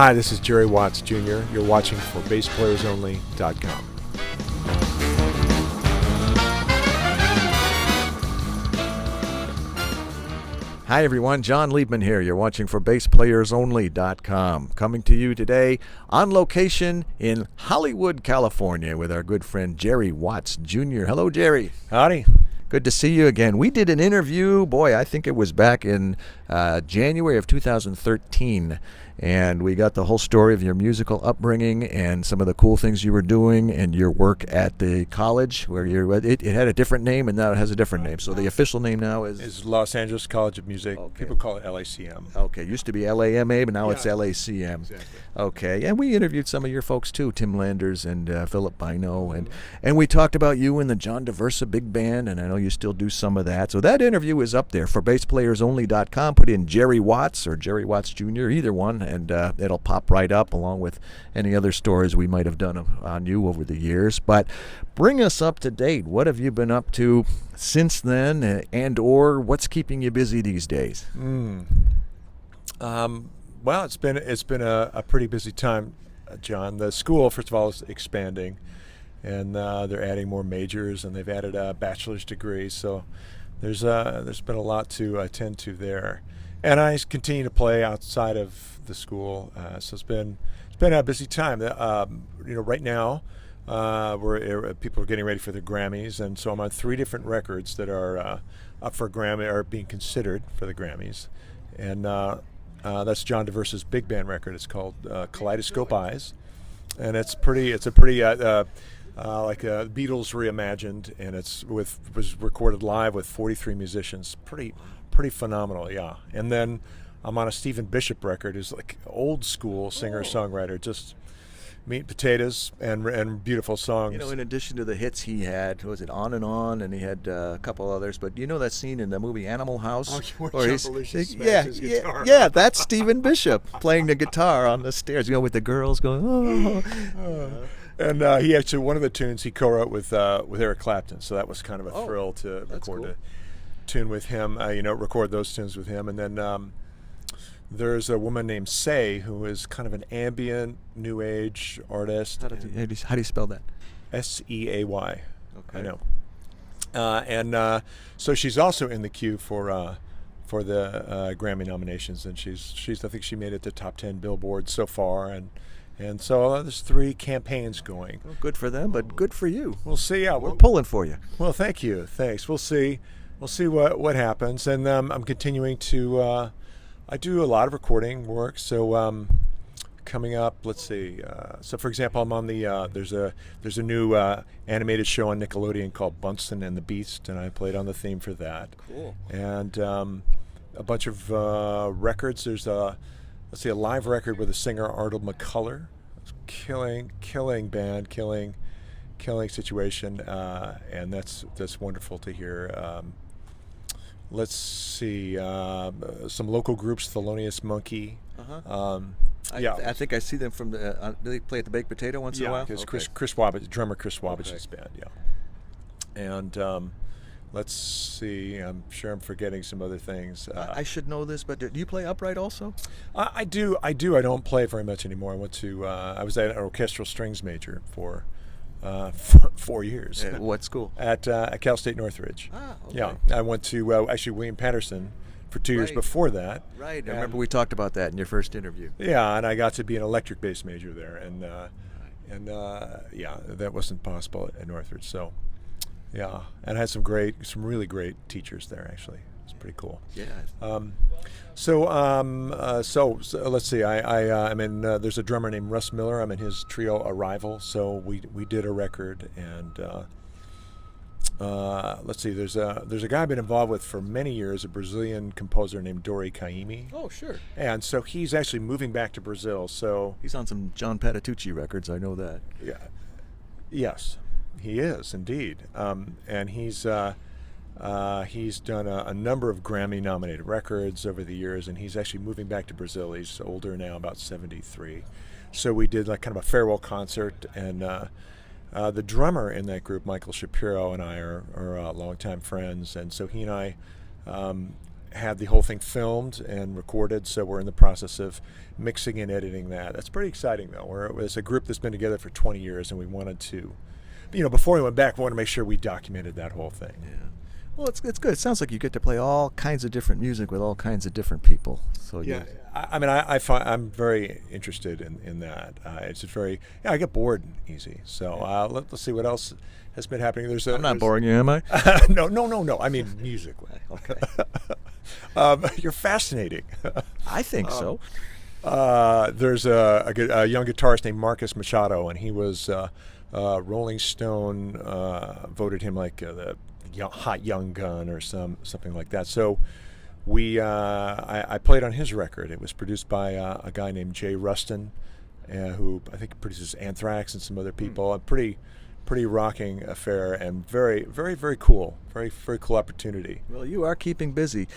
Hi, this is Jerry Watts Jr. You're watching for BassPlayersOnly.com. Hi everyone, John Liebman here. You're watching for BassPlayersOnly.com. Coming to you today on location in Hollywood, California with our good friend Jerry Watts Jr. Hello, Jerry. Howdy. Good to see you again. We did an interview, I think it was back in January of 2013, and we got the whole story of your musical upbringing and some of the cool things you were doing and your work at the college where it had a different name and now it has a different name. So the official name now is Los Angeles College of Music. Okay. People call it LACM. Okay, used to be LAMA, but now it's LACM. Exactly. Okay, and we interviewed some of your folks too, Tim Landers and Philip Bino, and we talked about you and the John Diversa Big Band, and I know you still do some of that. So that interview is up there for BassPlayersOnly.com. Put in Jerry Watts or Jerry Watts Jr., either one, and it'll pop right up along with any other stories we might have done on you over the years. But bring us up to date. What have you been up to since then, and or what's keeping you busy these days? Well, it's been a pretty busy time, John. The school, first of all, is expanding, and they're adding more majors, and they've added a bachelor's degree. So there's been a lot to attend to there, and I continue to play outside of the school. So it's been a busy time. Right now, people are getting ready for the Grammys, and so I'm on 3 different records that are up for Grammy, or being considered for the Grammys, and that's John Diversa's big band record. It's called Kaleidoscope Eyes, and it's a pretty like Beatles reimagined, and was recorded live with 43 musicians. Pretty phenomenal, yeah. And then I'm on a Stephen Bishop record, who's like old school singer-songwriter, just meat and potatoes and beautiful songs. In addition to the hits he had, was it On and On, and he had a couple others. But you know that scene in the movie Animal House? Where John Belushi smashes his guitar. Yeah, that's Stephen Bishop playing the guitar on the stairs, with the girls going, oh. And he actually, one of the tunes he co-wrote with Eric Clapton, so that was kind of a thrill to record a tune with him, record those tunes with him. And then there's a woman named Say, who is kind of an ambient, new age artist. How do you spell that? Seay. Okay. I know. And so she's also in the queue for the Grammy nominations, and I think she made it to top 10 Billboard so far, and so there's 3 campaigns going. Well, good for them, but good for you. We'll see. Yeah, we're pulling for you. Well, thank you. Thanks. We'll see what happens, and I'm continuing to. I do a lot of recording work, so coming up, let's see. So, for example, I'm on the there's a new animated show on Nickelodeon called Bunsen and the Beast, and I played on the theme for that. Cool. And a bunch of records. There's a live record with a singer, Arnold McCuller. Killing band, killing situation, and that's wonderful to hear. Let's see, some local groups, Thelonious Monkey. I think I see them from the. Do they play at the Baked Potato once in a while? Yeah, Chris Wabbit, drummer Chris Wabbich's band. Yeah, and let's see. I'm sure I'm forgetting some other things. I should know this, but do you play upright also? I do. I don't play very much anymore. I was at an orchestral strings major for 4 years. At what school? At Cal State Northridge. Okay. Yeah, I went to actually William Patterson for 2 years before that. Right. I remember we talked about that in your first interview. Yeah, and I got to be an electric bass major there, and that wasn't possible at Northridge. So, yeah, and I had some really great teachers there. Actually, it's pretty cool. Yeah. So let's see. I'm in. There's a drummer named Russ Miller. I'm in his trio Arrival. So we did a record, and let's see. There's a guy I've been involved with for many years, a Brazilian composer named Dori Caymmi. Oh, sure. And so he's actually moving back to Brazil. So he's on some John Patitucci records. I know that. Yeah. Yes, he is indeed. And he's done a number of Grammy-nominated records over the years, and he's actually moving back to Brazil. He's older now, about 73. So we did like kind of a farewell concert, and the drummer in that group, Michael Shapiro, and I are longtime friends, and so he and I had the whole thing filmed and recorded, so we're in the process of mixing and editing that. That's pretty exciting, though. It's a group that's been together for 20 years, and we wanted to, before we went back, we wanted to make sure we documented that whole thing. Yeah. Well, it's good. It sounds like you get to play all kinds of different music with all kinds of different people. So yeah, I find I'm very interested in that. It's just very, I get bored easy. So let's see what else has been happening. I'm not boring you, am I? No. I mean musically. Okay. You're fascinating. I think so. There's a young guitarist named Marcus Machado, and he was Rolling Stone voted him like the hot young gun or something like that. So I played on his record. It was produced by a guy named Jay Rustin, who I think produces Anthrax and some other people. A pretty rocking affair, and very, very, very cool. Very, very cool opportunity. Well, you are keeping busy.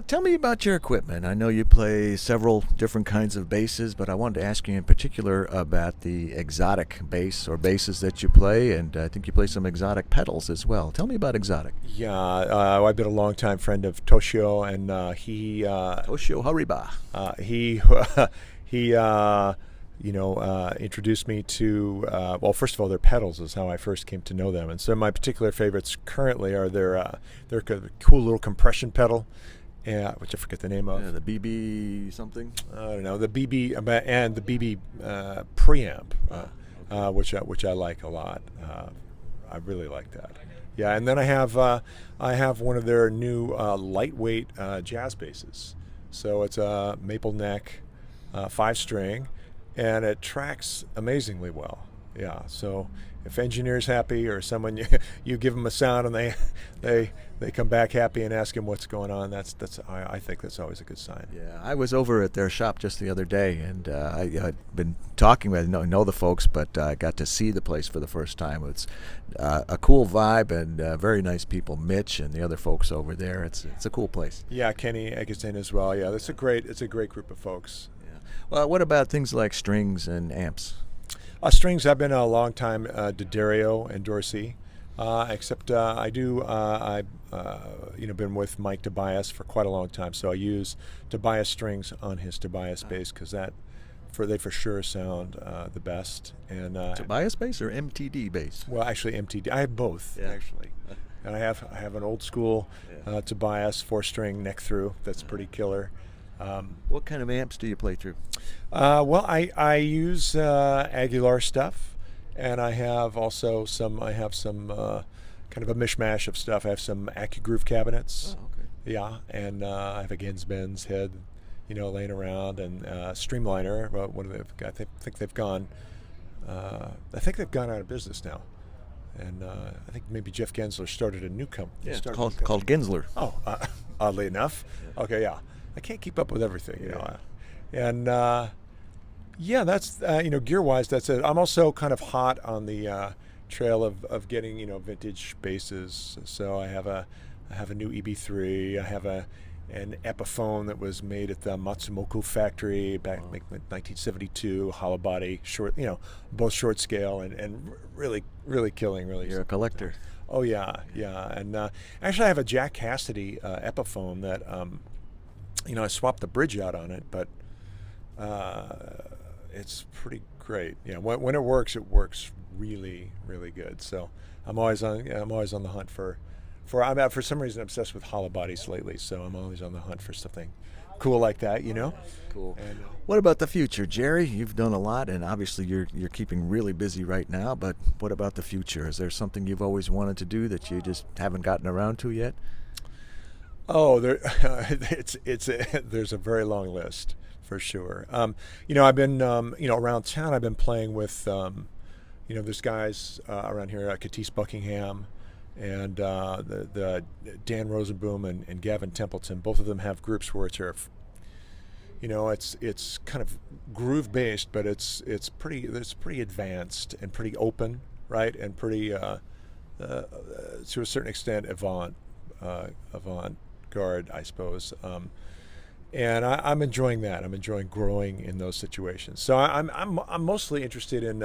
Tell me about your equipment. I know you play several different kinds of basses, but I wanted to ask you in particular about the exotic bass or basses that you play, and I think you play some exotic pedals as well. Tell me about exotic. Yeah, I've been a longtime friend of Toshio, and he Toshio Arriba. He introduced me to, well, first of all, their pedals is how I first came to know them. And so my particular favorites currently are their cool little compression pedal, which I forget the name of. Yeah, the BB something? I don't know, the BB, and the BB preamp, which I like a lot. I really like that. Yeah, and then I have one of their new lightweight jazz basses. So it's a maple neck, 5-string, and it tracks amazingly well. Yeah, so if engineer's happy, or someone you give them a sound and they come back happy and ask him what's going on, I think that's always a good sign. Yeah, I was over at their shop just the other day, and I had been talking with know the folks, but I got to see the place for the first time. It's a cool vibe, and very nice people. Mitch and the other folks over there. It's a cool place. Yeah, Kenny Eggerson as well. Yeah, it's a great group of folks. Yeah. Well, what about things like strings and amps? Strings, I've been a long time D'Addario and Dorsey, except I've been with Mike Tobias for quite a long time, so I use Tobias strings on his Tobias bass, because they for sure sound the best. And Tobias bass or MTD bass? Well, actually MTD. I have both, actually. And I have an old school Tobias 4-string neck through that's pretty killer. What kind of amps do you play through? Well, I use Aguilar stuff, and I have some kind of a mishmash of stuff. I have some AccuGroove cabinets. Oh, okay. Yeah, and I have a Gensbenz head, laying around, and Streamliner. I think they've gone. I think they've gone out of business now, and I think maybe Jeff Gensler started a new company. Yeah, it's called Gensler. Oh, oddly enough. Yeah. Okay, yeah. I can't keep up with everything, and that's gear-wise, that's it. I'm also kind of hot on the trail of getting vintage basses. So I have a new EB3. I have an Epiphone that was made at the Matsumoto factory back in 1972, hollow body, short, both short scale and really killing. You're a collector. Oh yeah, and actually I have a Jack Cassidy Epiphone that. I swapped the bridge out on it, but it's pretty great. Yeah, when it works really, really good. So I'm always on the hunt for some reason obsessed with hollow bodies lately. So I'm always on the hunt for something cool like that. Cool. And, what about the future, Jerry? You've done a lot, and obviously you're keeping really busy right now. But what about the future? Is there something you've always wanted to do that you just haven't gotten around to yet? Oh, there's a very long list for sure. I've been around town. I've been playing with there's guys around here, Katis Buckingham, and the Dan Rosenboom and Gavin Templeton. Both of them have groups where it's kind of groove based, but it's pretty advanced and pretty open, right, and pretty to a certain extent avant-garde, I suppose, and I'm enjoying that. I'm enjoying growing in those situations. So I'm mostly interested in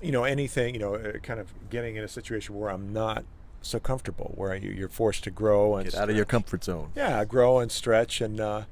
anything, kind of getting in a situation where I'm not so comfortable, where you're forced to grow and Get out of your comfort zone. yeah, grow and stretch, and at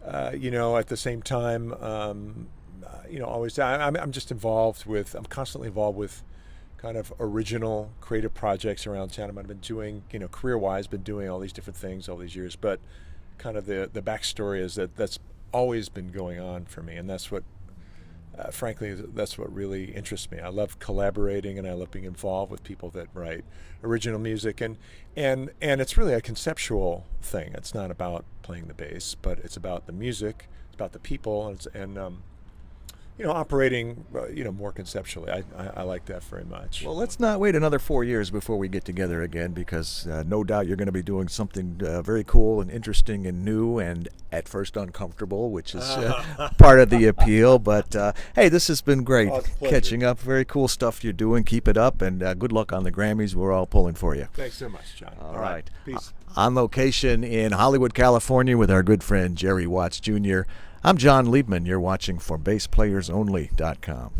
the same time, always I'm just involved with. I'm constantly involved with kind of original creative projects around town. I've been doing, career-wise, been doing all these different things all these years, but kind of the backstory is that's always been going on for me, and that's what, frankly, that's what really interests me. I love collaborating, and I love being involved with people that write original music, and it's really a conceptual thing. It's not about playing the bass, but it's about the music, it's about the people, and operating, more conceptually. I like that very much. Well, let's not wait another 4 years before we get together again, because no doubt you're going to be doing something very cool and interesting and new and at first uncomfortable, which is part of the appeal. But hey, this has been great catching up. Very cool stuff you're doing. Keep it up, and good luck on the Grammys. We're all pulling for you. Thanks so much, John. All right. Peace. On location in Hollywood, California, with our good friend Jerry Watts Jr., I'm John Liebman. You're watching for BassPlayersOnly.com.